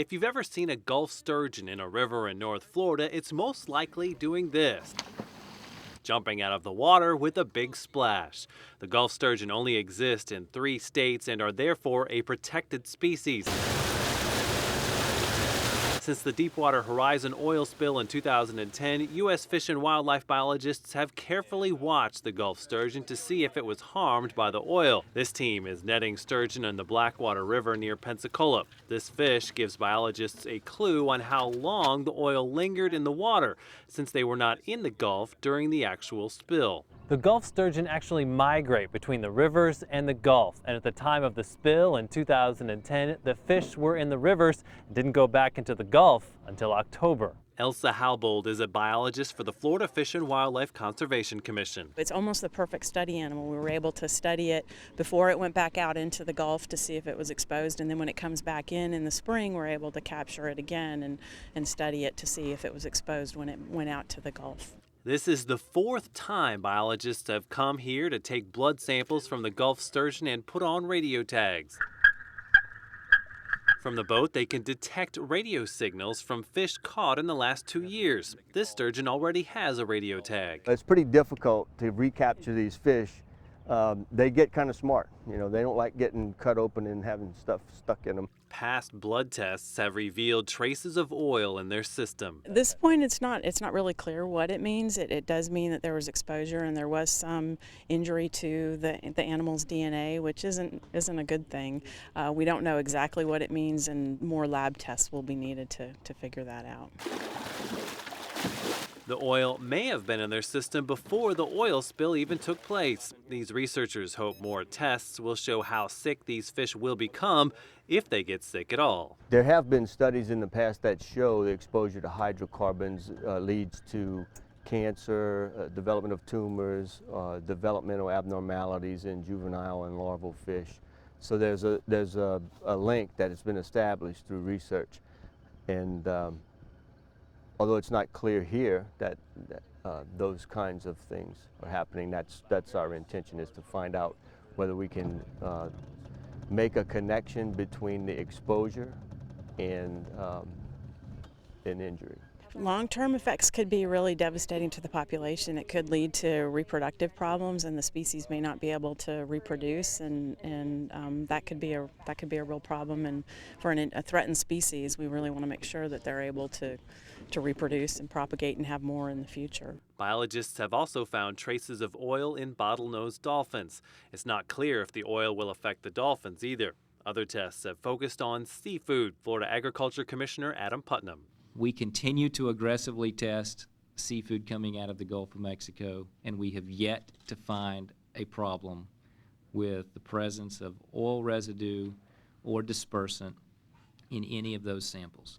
If you've ever seen a Gulf sturgeon in a river in North Florida, it's most likely doing this, jumping out of the water with a big splash. The Gulf sturgeon only exist in 3 states and are therefore a protected species. Since the Deepwater Horizon oil spill in 2010, U.S. Fish and Wildlife biologists have carefully watched the Gulf sturgeon to see if it was harmed by the oil. This team is netting sturgeon in the Blackwater River near Pensacola. This fish gives biologists a clue on how long the oil lingered in the water, since they were not in the Gulf during the actual spill. The Gulf sturgeon actually migrate between the rivers and the Gulf, and at the time of the spill in 2010, the fish were in the rivers and didn't go back into the Gulf until October. Elsa Halbold is a biologist for the Florida Fish and Wildlife Conservation Commission. It's almost the perfect study animal. We were able to study it before it went back out into the Gulf to see if it was exposed, and then when it comes back in the spring, we're able to capture it again and study it to see if it was exposed when it went out to the Gulf. This is the 4th time biologists have come here to take blood samples from the Gulf sturgeon and put on radio tags. From the boat, they can detect radio signals from fish caught in the last 2 years. This sturgeon already has a radio tag. It's pretty difficult to recapture these fish. They get kind of smart. You know, they don't like getting cut open and having stuff stuck in them. Past blood tests have revealed traces of oil in their system. At this point, it's not really clear what it means. It does mean that there was exposure and there was some injury to the animal's DNA, which isn't a good thing. We don't know exactly what it means, and more lab tests will be needed to figure that out. The oil may have been in their system before the oil spill even took place. These researchers hope more tests will show how sick these fish will become, if they get sick at all. There have been studies in the past that show the exposure to hydrocarbons leads to cancer, development of tumors, developmental abnormalities in juvenile and larval fish. So there's a link that has been established through research, and although it's not clear here that those kinds of things are happening, that's our intention, is to find out whether we can make a connection between the exposure and an injury. Long-term effects could be really devastating to the population. It could lead to reproductive problems, and the species may not be able to reproduce, and that could be a real problem. And for a threatened species, we really want to make sure that they're able to reproduce and propagate and have more in the future. Biologists have also found traces of oil in bottlenose dolphins. It's not clear if the oil will affect the dolphins either. Other tests have focused on seafood. Florida Agriculture Commissioner Adam Putnam. We continue to aggressively test seafood coming out of the Gulf of Mexico, and we have yet to find a problem with the presence of oil residue or dispersant in any of those samples.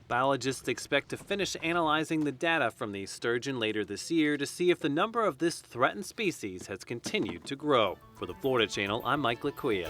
Biologists expect to finish analyzing the data from these sturgeon later this year to see if the number of this threatened species has continued to grow. For the Florida Channel, I'm Mike LaQuia.